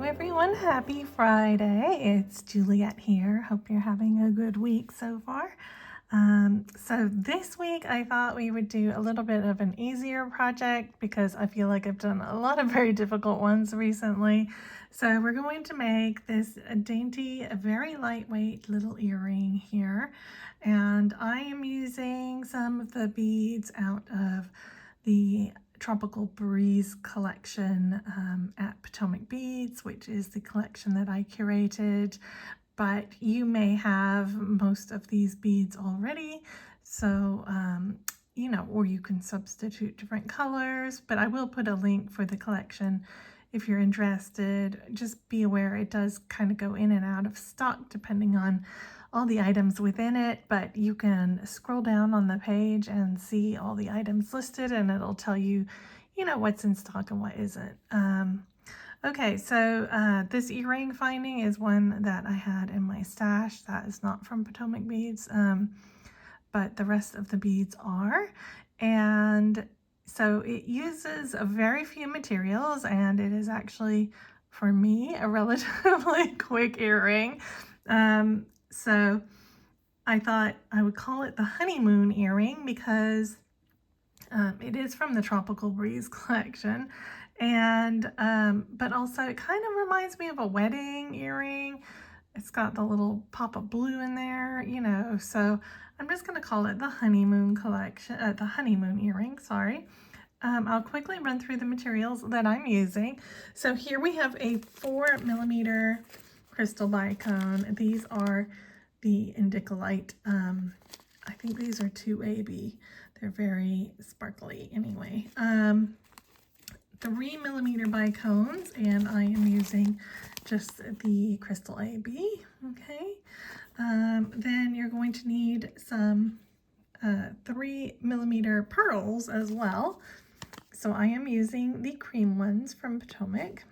everyone, happy Friday. It's Juliet here. Hope you're having a good week so far. So this week I thought we would do a little bit of an easier project because I feel like I've done a lot of very difficult ones recently. So we're going to make this dainty, very lightweight little earring here. And I am using some of the beads out of the Tropical Breeze collection at Potomac Beads, which is the collection that I curated, but you may have most of these beads already, so or you can substitute different colors, but I will put a link for the collection if you're interested. Just be aware it does kind of go in and out of stock depending on all the items within it, but you can scroll down on the page and see all the items listed and it'll tell you, what's in stock and what isn't. Okay, so this earring finding is one that I had in my stash. That is not from Potomac Beads, but the rest of the beads are. And so it uses a very few materials, and it is actually, for me, a relatively quick earring. So I thought I would call it the Honeymoon Earring because it is from the Tropical Breeze collection. And but also it kind of reminds me of a wedding earring. It's got the little pop of blue in there, so I'm just going to call it the honeymoon collection, the honeymoon earring, sorry. I'll quickly run through the materials that I'm using. So here we have a 4mm crystal bicone. These are the Indicolite. I think these are 2AB. They're very sparkly anyway. 3mm bicones, and I am using just the crystal AB. Okay. Then you're going to need some 3mm pearls as well. So I am using the cream ones from Potomac.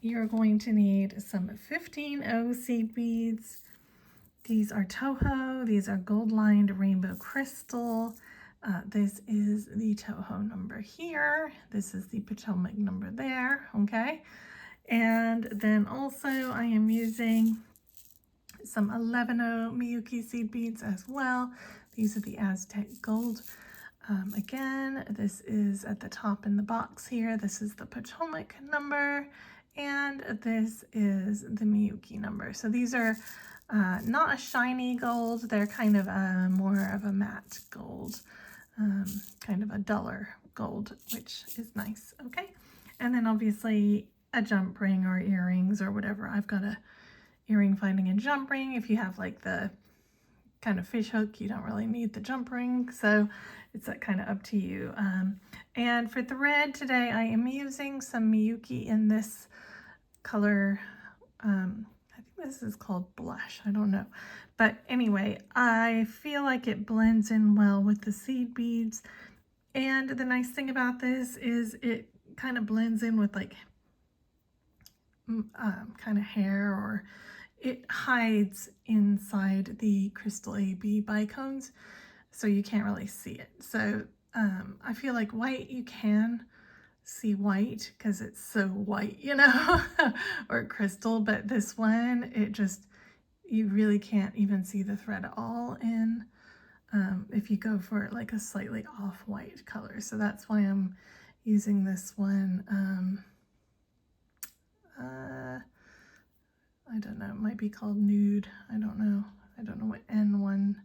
You're going to need some 15O seed beads. These are Toho. These are gold-lined rainbow crystal. This is the Toho number here. This is the Potomac number there, okay? And then also I am using some 11O Miyuki seed beads as well. These are the Aztec gold. Again, this is at the top in the box here. This is the Potomac number, and this is the Miyuki number. So these are not a shiny gold. They're kind of more of a matte gold, kind of a duller gold, which is nice. Okay, and then obviously a jump ring or earrings or whatever. I've got a earring finding and jump ring. If you have like the kind of fish hook, you don't really need the jump ring, so it's kind of up to you. And for thread today, I am using some Miyuki in this color. I think this is called blush, I don't know, but anyway, I feel like it blends in well with the seed beads. And the nice thing about this is it kind of blends in with like kind of hair, or it hides inside the crystal AB bicones, so you can't really see it. So I feel like white, you can see white because it's so white, or crystal, but this one, you really can't even see the thread at all in if you go for like a slightly off-white color. So that's why I'm using this one. I don't know, it might be called nude. I don't know what N1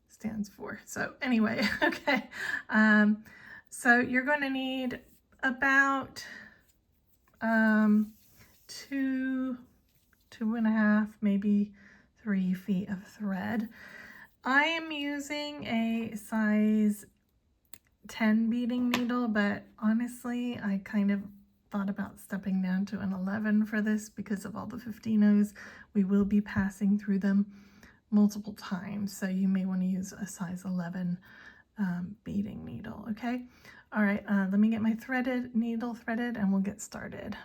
stands for. So anyway, okay. So you're going to need about 2.5, maybe 3 feet of thread. I am using a size 10 beading needle, but honestly, I kind of thought about stepping down to an 11 for this because of all the 15Os. We will be passing through them multiple times, so you may want to use a size 11 beading needle. Okay, all right, let me get my needle threaded and we'll get started.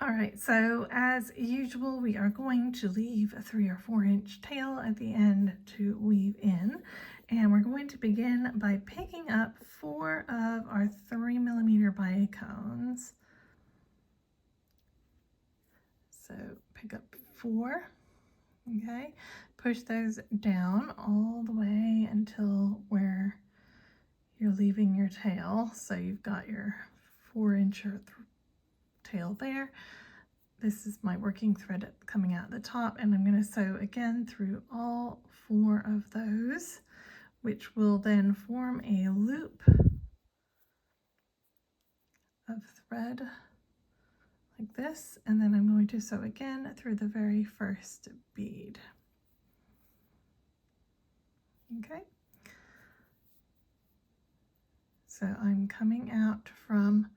All right, so as usual, we are going to leave a 3 or 4 inch tail at the end to weave in, and we're going to begin by picking up 4 of our 3mm bicones. So pick up 4, okay? Push those down all the way until where you're leaving your tail. So you've got your 4-inch tail there. This is my working thread coming out the top, and I'm going to sew again through all 4 of those, which will then form a loop of thread like this, and then I'm going to sew again through the very first bead. Okay, so I'm coming out from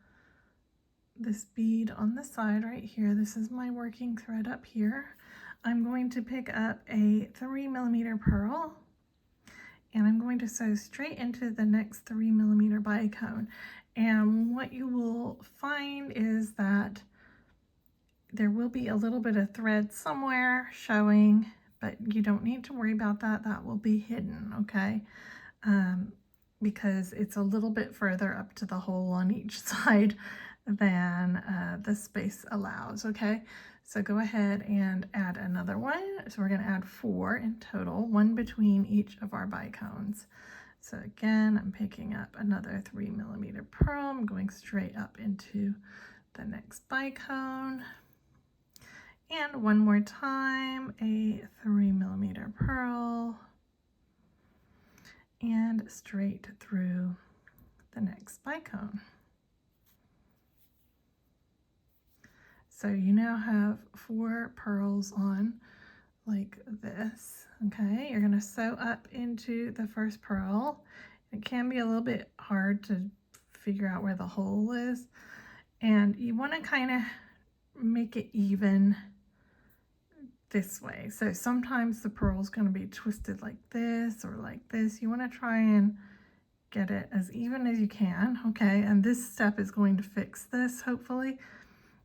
this bead on the side right here. This is my working thread up here. I'm going to pick up a 3mm pearl, and I'm going to sew straight into the next 3mm bicone. And what you will find is that there will be a little bit of thread somewhere showing, but you don't need to worry about that. That will be hidden, okay? Because it's a little bit further up to the hole on each side than the space allows, okay? So go ahead and add another one. So we're going to add 4 in total, 1 between each of our bicones. So again, I'm picking up another 3mm pearl. I'm going straight up into the next bicone. And one more time, a 3mm pearl, and straight through the next bicone. So you now have 4 pearls on like this, okay? You're gonna sew up into the first pearl. It can be a little bit hard to figure out where the hole is, and you wanna kind of make it even this way. So sometimes the pearl is going to be twisted like this or like this. You want to try and get it as even as you can, okay? And this step is going to fix this, hopefully.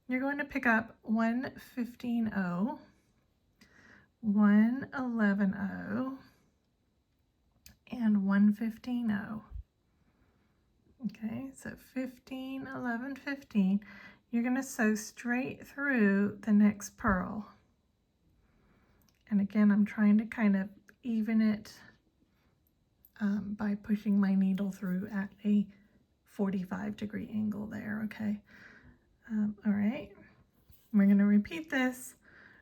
You're going to pick up 115.0, 111.0, and 115.0. Okay, so 15, 11, 15. You're going to sew straight through the next pearl. And again, I'm trying to kind of even it by pushing my needle through at a 45-degree angle there, okay? All right, we're going to repeat this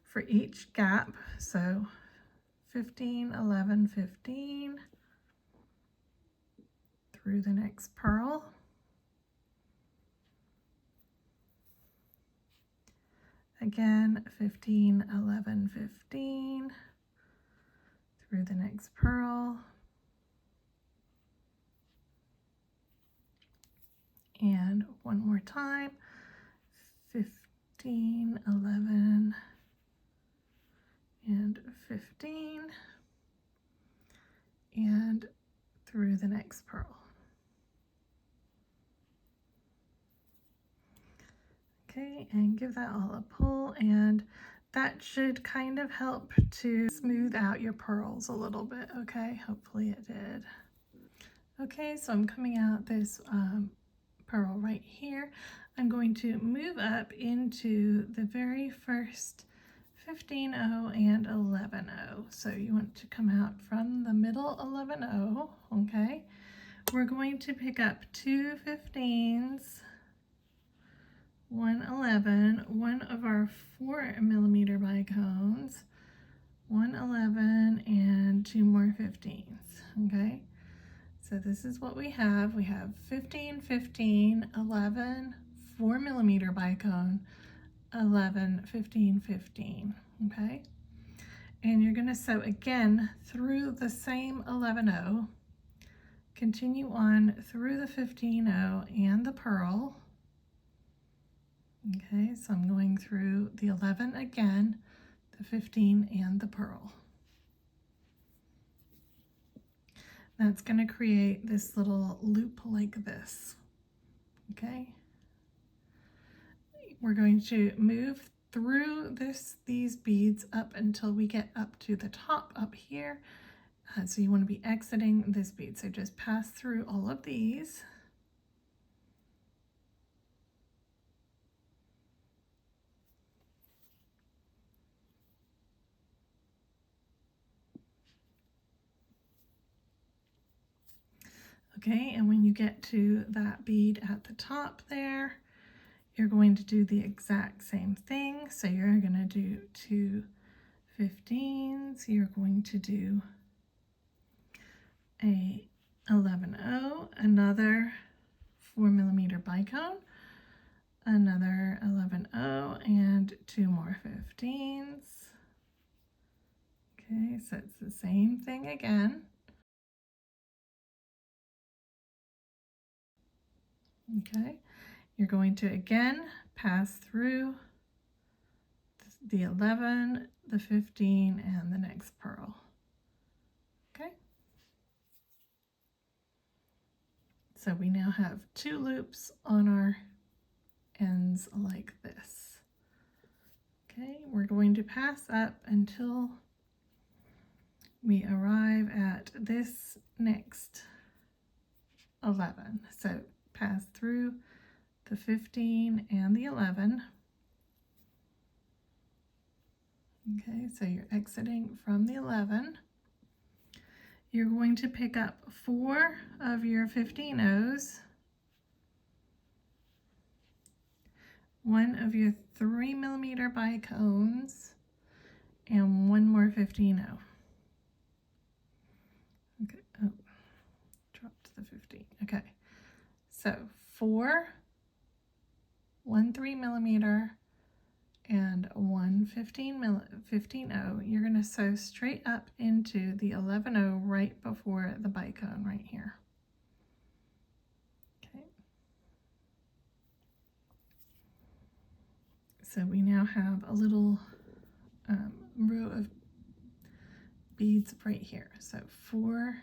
for each gap. So 15, 11, 15 through the next pearl. Again, 15, 11, 15 through the next pearl. And one more time, 15, 11, and 15, and through the next pearl. Okay, and give that all a pull, and that should kind of help to smooth out your pearls a little bit, okay? Hopefully it did. Okay, so I'm coming out this pearl right here. I'm going to move up into the very first 15.0 and 11.0. So you want to come out from the middle 11.0, okay? We're going to pick up 2 15s, 1 11, one of our 4mm bicones, 1 11, and 2 more 15s, okay? So this is what we have. We have 15, 15, 11, 4mm bicone, 11, 15, 15, okay? And you're gonna sew again through the same 11.0, continue on through the 15.0 and the pearl. Okay, so I'm going through the 11 again, the 15 and the pearl. That's going to create this little loop like this. Okay, we're going to move through these beads up until we get up to the top up here. So you want to be exiting this bead. So just pass through all of these. Okay, and when you get to that bead at the top there, you're going to do the exact same thing. So you're going to do 2 15s, you're going to do a 11-0, another 4mm bicone, another 11-0, and 2 more 15s. Okay, so it's the same thing again. Okay, you're going to again pass through the 11, the 15, and the next pearl. Okay, so we now have 2 loops on our ends like this. Okay, we're going to pass up until we arrive at this next 11. So pass through the 15 and the 11. Okay, so you're exiting from the 11. You're going to pick up 4 of your 15 O's, 1 of your 3mm bicones, and 1 more 15-0. Okay, oh, dropped the 15. Okay, so 4, 1 3mm, and 1 15-0. You're going to sew straight up into the 11-0 right before the bicone right here. Okay. So we now have a little row of beads right here. So 4,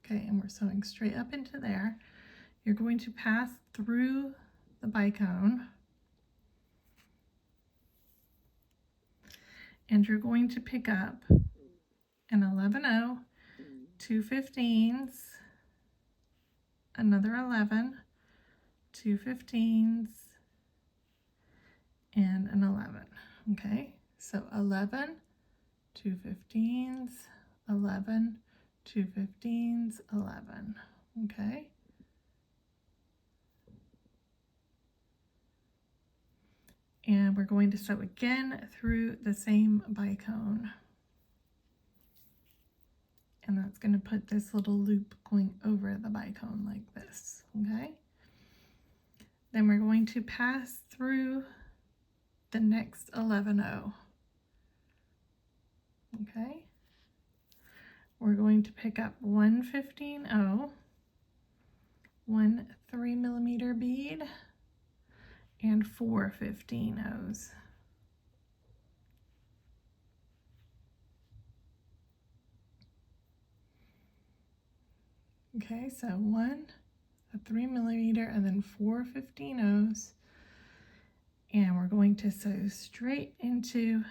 okay, and we're sewing straight up into there. You're going to pass through the bicone, and you're going to pick up an 11-0, 2 15s, another 11, 2 15s, and an 11. Okay, so 11, 2 15s, 11, 2 15s, 11. Okay, and we're going to sew again through the same bicone, and that's going to put this little loop going over the bicone like this. Okay, then we're going to pass through the next 11-0. Okay, we're going to pick up 1 15-0, 1 3mm bead, and 4 15-0s. Okay, so 1, a 3mm, and then 4 15-0s, and we're going to sew straight into,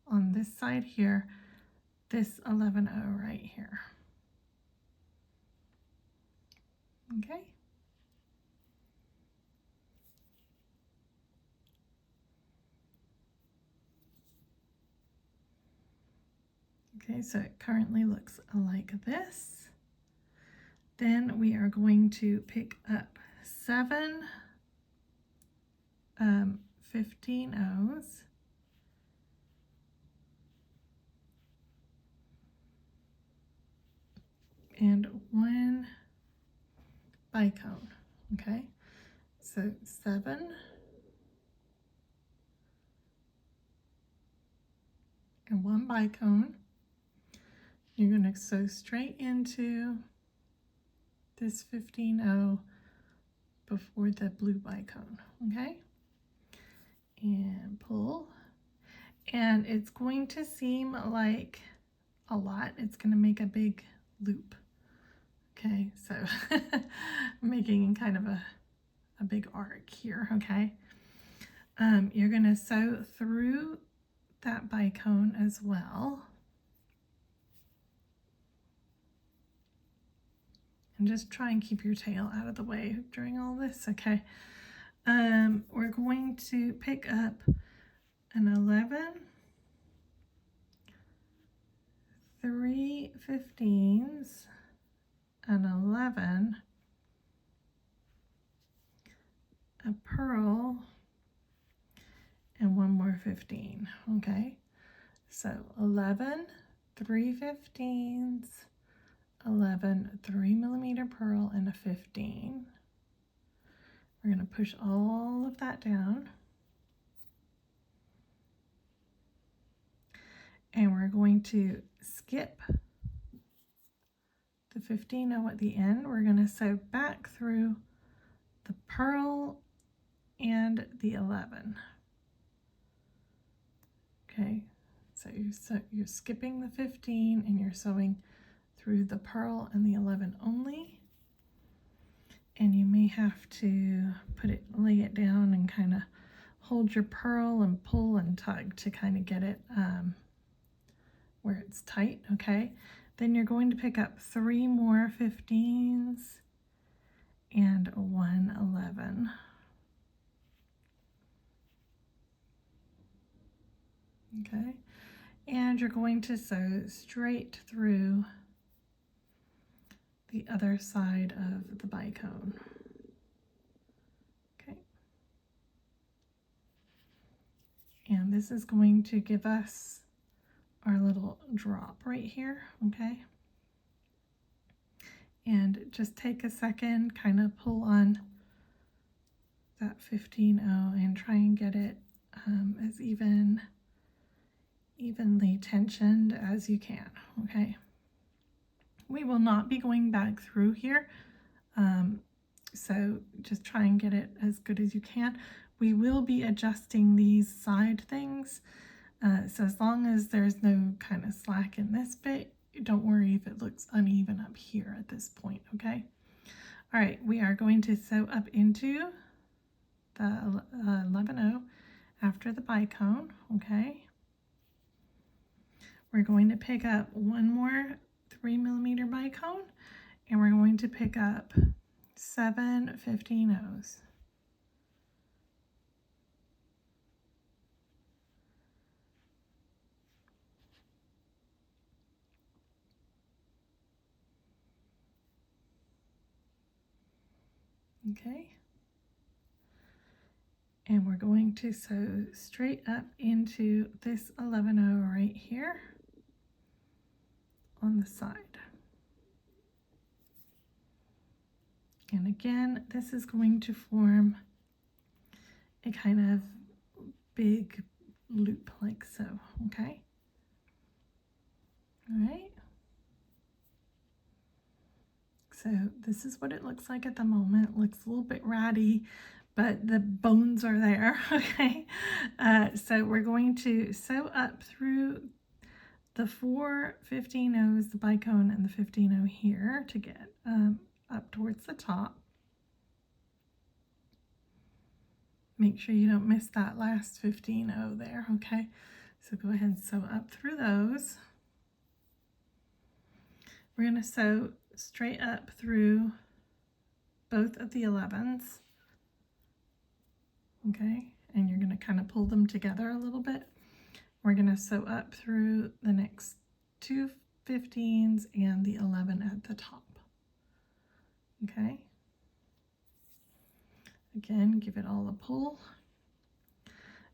on this side here, this 11-0 right here. Okay. Okay, so it currently looks like this. Then we are going to pick up 7 15-0s, and 1 bicone. Okay, so 7 and 1 bicone. You're going to sew straight into this 15-0 before the blue bicone. Okay, and pull, and it's going to seem like a lot. It's going to make a big loop. Okay, so making kind of a big arc here. Okay, you're going to sew through that bicone as well, and just try and keep your tail out of the way during all this. Okay, we're going to pick up an 11, 3 15s, an 11, a pearl, and one more 15, okay? So 11 3/15s, 11 3mm pearl, and a 15. We're going to push all of that down. And we're going to skip the 15-0 at the end. We're going to sew back through the pearl and the 11. Okay, so you're skipping the 15 and you're sewing through the pearl and the 11 only. And you may have to lay it down and kind of hold your pearl and pull and tug to kind of get it where it's tight, okay? Then you're going to pick up 3 more 15s and 1 11. Okay, and you're going to sew straight through the other side of the bicone. Okay, and this is going to give us our little drop right here, okay? And just take a second, kind of pull on that 15-0 and try and get it as evenly tensioned as you can, okay? We will not be going back through here, so just try and get it as good as you can. We will be adjusting these side things, so as long as there's no kind of slack in this bit, don't worry if it looks uneven up here at this point, okay? All right, we are going to sew up into the 11-0 after the bicone, okay? We're going to pick up one more 3mm bicone, and we're going to pick up 7 15-0s. Okay, and we're going to sew straight up into this 11-0 right here on the side. And again, this is going to form a kind of big loop like so, okay? All right. So this is what it looks like at the moment. It looks a little bit ratty, but the bones are there, okay? So we're going to sew up through the 4 15-0s, the bicone and the 15-0 here to get up towards the top. Make sure you don't miss that last 15-0 there, okay? So go ahead and sew up through those. We're going to sew straight up through both of the 11s, okay? And you're going to kind of pull them together a little bit. We're going to sew up through the next 2 15s and the 11 at the top, okay? Again, give it all a pull.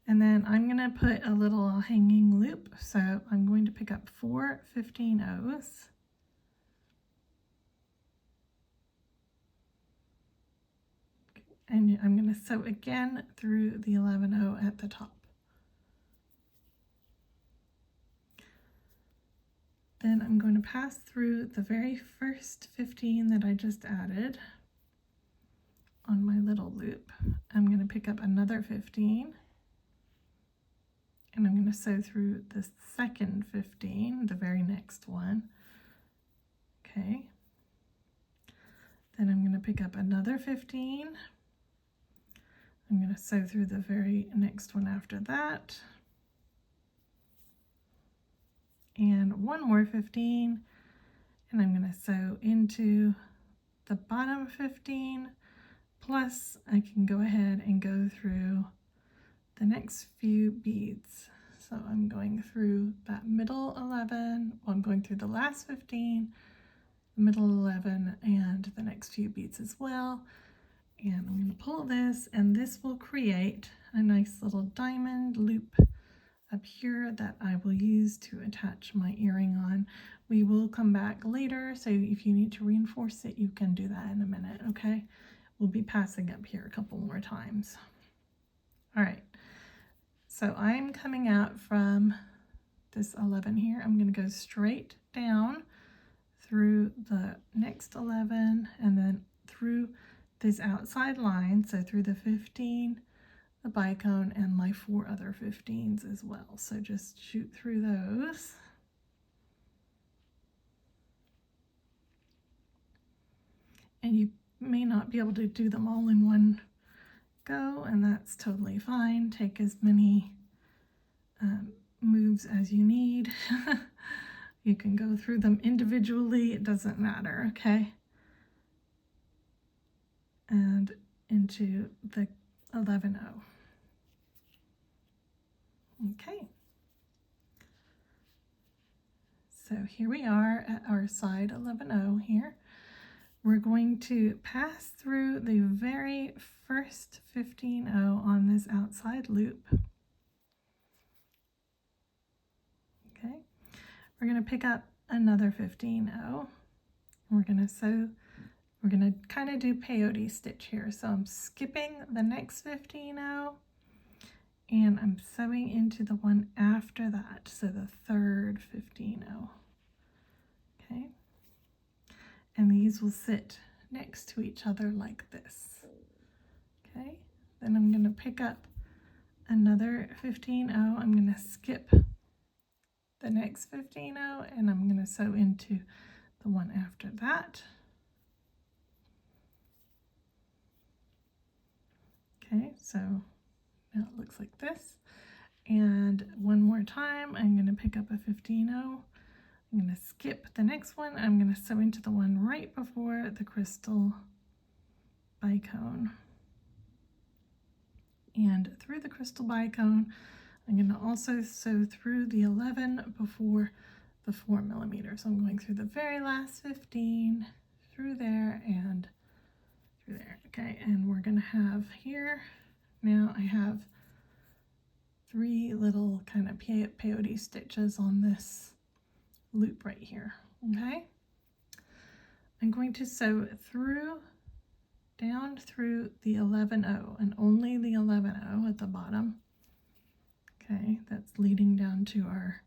And then I'm going to put a little hanging loop. So I'm going to pick up 4 15-0s. And I'm going to sew again through the 11-0 at the top. Then I'm going to pass through the very first 15 that I just added on my little loop. I'm going to pick up another 15. And I'm going to sew through the second 15, the very next one. Okay. Then I'm going to pick up another 15. I'm going to sew through the very next one after that. And one more 15. And I'm going to sew into the bottom 15. Plus, I can go ahead and go through the next few beads. So I'm going through that middle 11, well, I'm going through the last 15, middle 11 and the next few beads as well. And I'm going to pull this, and this will create a nice little diamond loop up here that I will use to attach my earring on. We will come back later, so if you need to reinforce it, you can do that in a minute, okay? We'll be passing up here a couple more times. All right, so I'm coming out from this 11 here. I'm going to go straight down through the next 11 and then through this outside line, so through the 15, the bicone, and my 4 other 15s as well. So just shoot through those. And you may not be able to do them all in one go, and that's totally fine. Take as many moves as you need. You can go through them individually, it doesn't matter, okay? And into the 11-0. Okay. So here we are at our side 11-0 here. We're going to pass through the very first 15-0 on this outside loop. Okay. We're going to pick up another 15-0. We're going to sew. We're going to kind of do peyote stitch here. So I'm skipping the next 15-0 and I'm sewing into the one after that. So the third 15-0. Okay. And these will sit next to each other like this. Okay. Then I'm going to pick up another 15-0. I'm going to skip the next 15-0 and I'm going to sew into the one after that. Okay, so now it looks like this. And one more time, I'm going to pick up a 15-0. I'm going to skip the next one. I'm going to sew into the one right before the crystal bicone. And through the crystal bicone, I'm going to also sew through the 11 before the 4mm. So I'm going through the very last 15, through there, and through there. Okay, and we're going to have here, now I have 3 little kind of peyote stitches on this loop right here. Okay, I'm going to sew through, down through the 11-0 and only the 11-0 at the bottom. Okay, that's leading down to our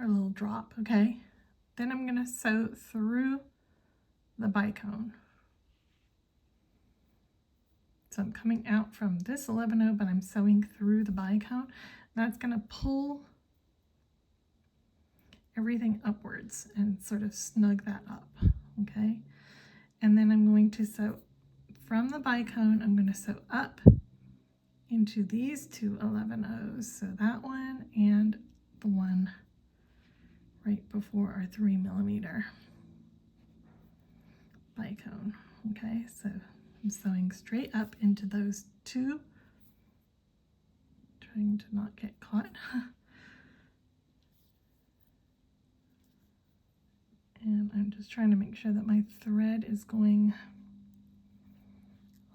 little drop. Okay, then I'm going to sew through the bicone. So I'm coming out from this 11-0, but I'm sewing through the bicone. That's going to pull everything upwards and sort of snug that up, okay? And then I'm going to sew from the bicone, I'm going to sew up into these 2 11-0s. So that one and the one right before our 3mm bicone, okay? So I'm sewing straight up into those 2, trying to not get caught. And I'm just trying to make sure that my thread is going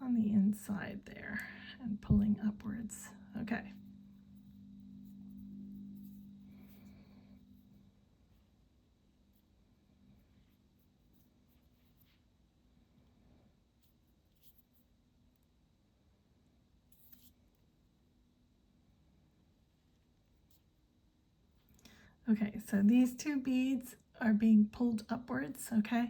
on the inside there and pulling upwards. Okay. Okay, so these 2 beads are being pulled upwards, okay?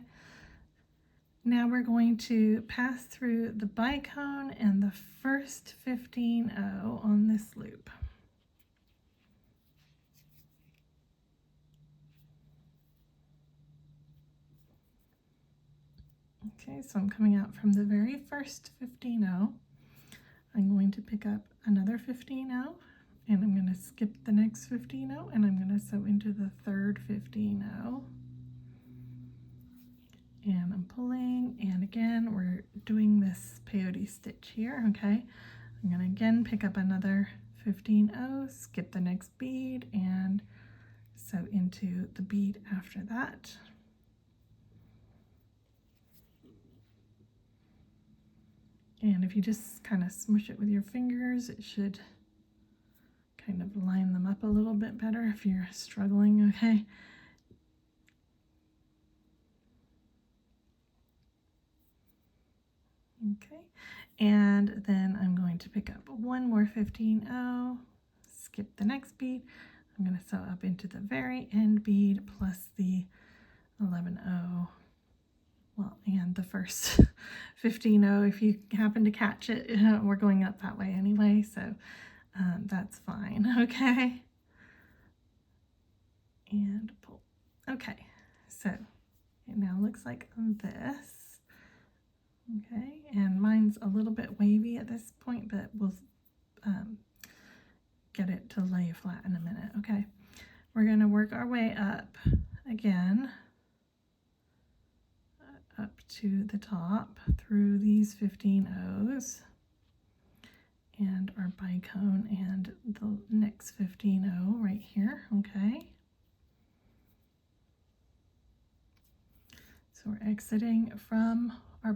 Now we're going to pass through the bicone and the first 15-0 on this loop. Okay, so I'm coming out from the very first 15-0. I'm going to pick up another 15-0 and I'm going to skip the next 15-0 and I'm going to sew into the third 15-0. And I'm pulling, and again we're doing this peyote stitch here, okay? I'm going to again pick up another 15-0, skip the next bead, and sew into the bead after that. And if you just kind of smush it with your fingers, it should kind of line them up a little bit better if you're struggling, okay? Okay, and then I'm going to pick up one more 15-0, skip the next bead. I'm going to sew up into the very end bead plus the 11-0, well, and the first 15-0 if you happen to catch it. We're going up that way anyway, so that's fine, okay? And pull. Okay, so it now looks like this. Okay, and mine's a little bit wavy at this point, but we'll get it to lay flat in a minute. Okay, we're going to work our way up again, up to the top through these 15 O's and our bicone and the next 15 O right here. Okay, so we're exiting from our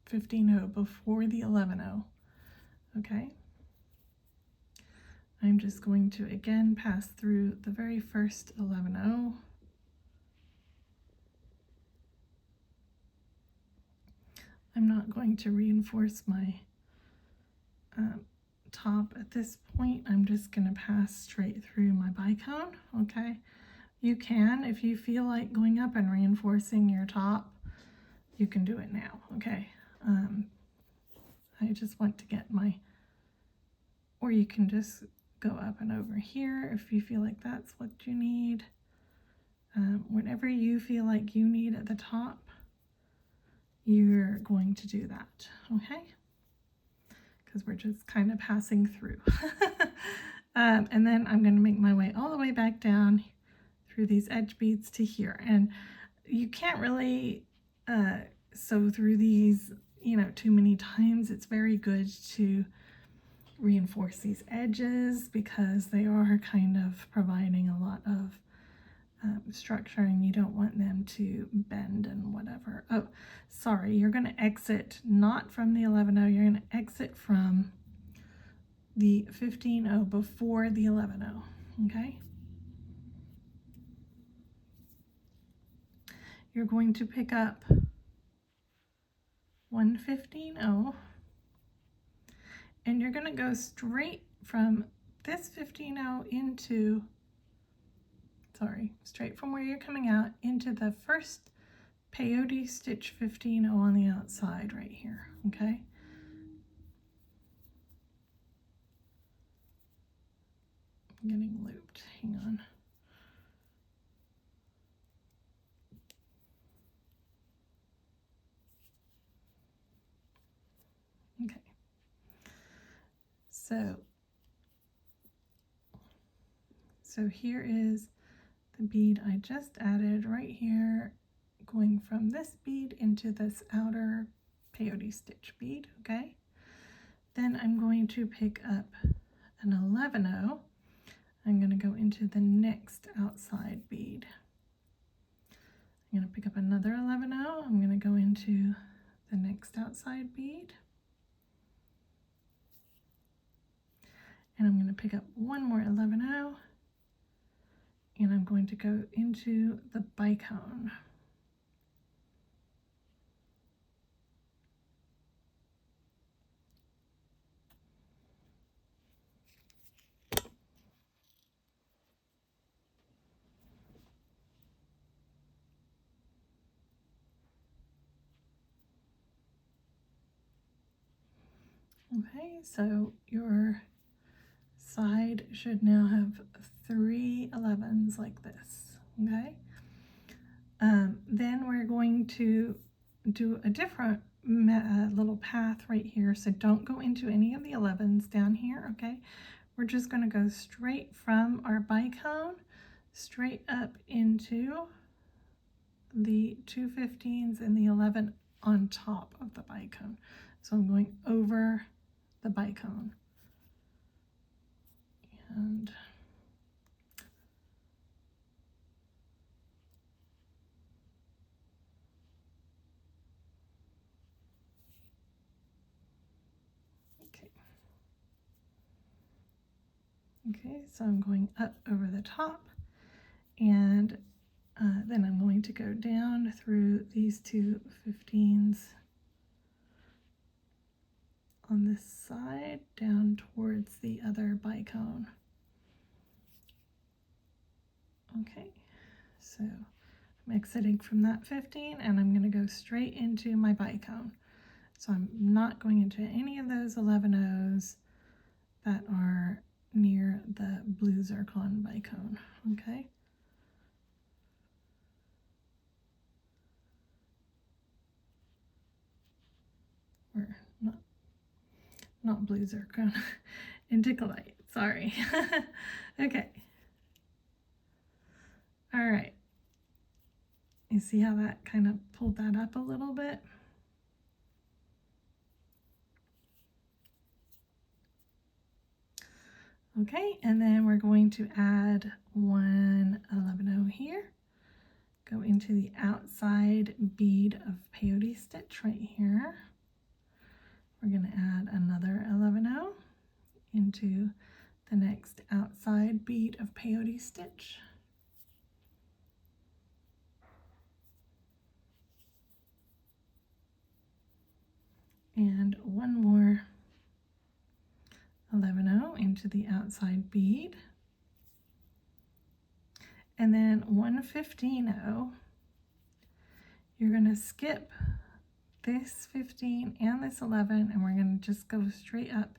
15 O before the 11 O. Okay, I'm just going to again pass through the very first 11 O. I'm not going to reinforce my top at this point. I'm just going to pass straight through my bicone. Okay, you can, if you feel like going up and reinforcing your top, you can do it now. Okay, I just want to get my, or you can just go up and over here if you feel like that's what you need. Whatever you feel like you need at the top, you're going to do that. Okay, because we're just kind of passing through. And then I'm going to make my way all the way back down through these edge beads to here. And you can't really sew through these, you know, too many times. It's very good to reinforce these edges because they are kind of providing a lot of structure, and you don't want them to bend and whatever. Oh, sorry, you're going to exit not from the 11-0, you're going to exit from the 15-0 before the 11-0, okay? You're going to pick up one 15-0, and you're going to go straight from this 15-0 into, sorry, straight from where you're coming out into the first peyote stitch 15-0 on the outside right here, okay? I'm getting looped, hang on. Okay, so here is the bead I just added right here, going from this bead into this outer peyote stitch bead, okay? Then I'm going to pick up an 11-0. I'm going to go into the next outside bead. I'm going to pick up another 11-0. I'm going to go into the next outside bead. And I'm going to pick up one more 11-0. And I'm going to go into the bicone. Okay, so your side should now have 3 11s like this, okay? Then we're going to do a different little path right here, so don't go into any of the 11s down here, okay? We're just going to go straight from our bicone straight up into the 2 15s and the 11 on top of the bicone. So I'm going over the bicone. And Okay, so I'm going up over the top, and then I'm going to go down through these two 15s on this side down towards the other bicone. Okay, so I'm exiting from that 15 and I'm going to go straight into my bicone. So I'm not going into any of those 11 O's that are near the blue zircon bicone. Okay. Or not blue zircon, Indicolite, sorry. Okay. All right. You see how that kind of pulled that up a little bit? Okay, and then we're going to add one 11O here. Go into the outside bead of peyote stitch right here. We're going to add another 11O into the next outside bead of peyote stitch. And one more 11O into the outside bead. And then one 15O. You're going to skip this 15 and this 11, and we're going to just go straight up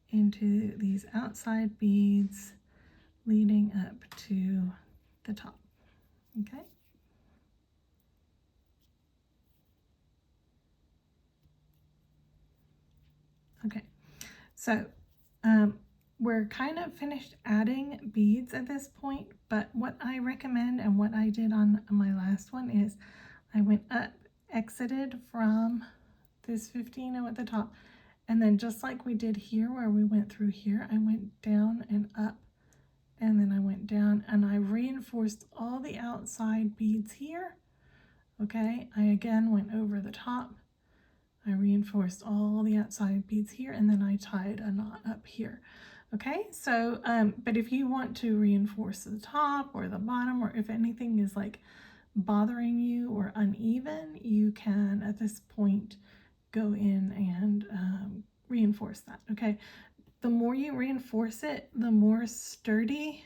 into these outside beads leading up to the top. Okay. Okay, so we're kind of finished adding beads at this point, but what I recommend and what I did on my last one is I went up, exited from this 15O at the top, and then just like we did here where we went through here, I went down and up, and then I went down and I reinforced all the outside beads here. Okay, I again went over the top, I reinforced all the outside beads here, and then I tied a knot up here. Okay, so but if you want to reinforce the top or the bottom, or if anything is like bothering you or uneven, you can at this point go in and reinforce that. Okay, the more you reinforce it, the more sturdy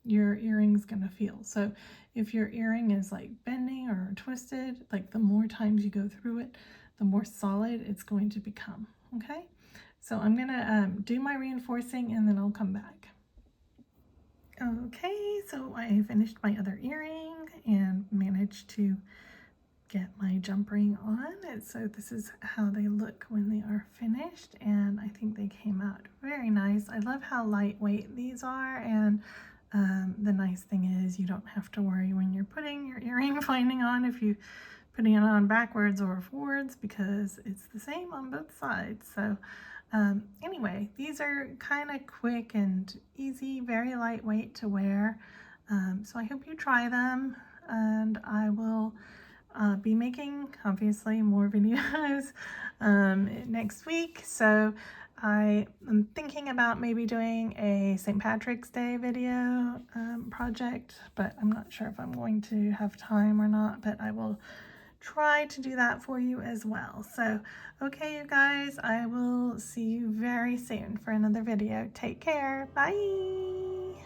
your earring's gonna feel. So if your earring is like bending or twisted, like the more times you go through it, the more solid it's going to become. Okay, so I'm gonna do my reinforcing and then I'll come back. Okay, so I finished my other earring and managed to get my jump ring on. And so this is how they look when they are finished, and I think they came out very nice. I love how lightweight these are, and the nice thing is you don't have to worry when you're putting your earring finding on if you putting it on backwards or forwards, because it's the same on both sides. So anyway, these are kind of quick and easy, very lightweight to wear. So I hope you try them, and I will be making obviously more videos next week. So I am thinking about maybe doing a St. Patrick's Day video project, but I'm not sure if I'm going to have time or not, but I will try to do that for you as well. So, okay, you guys, I will see you very soon for another video. Take care. Bye.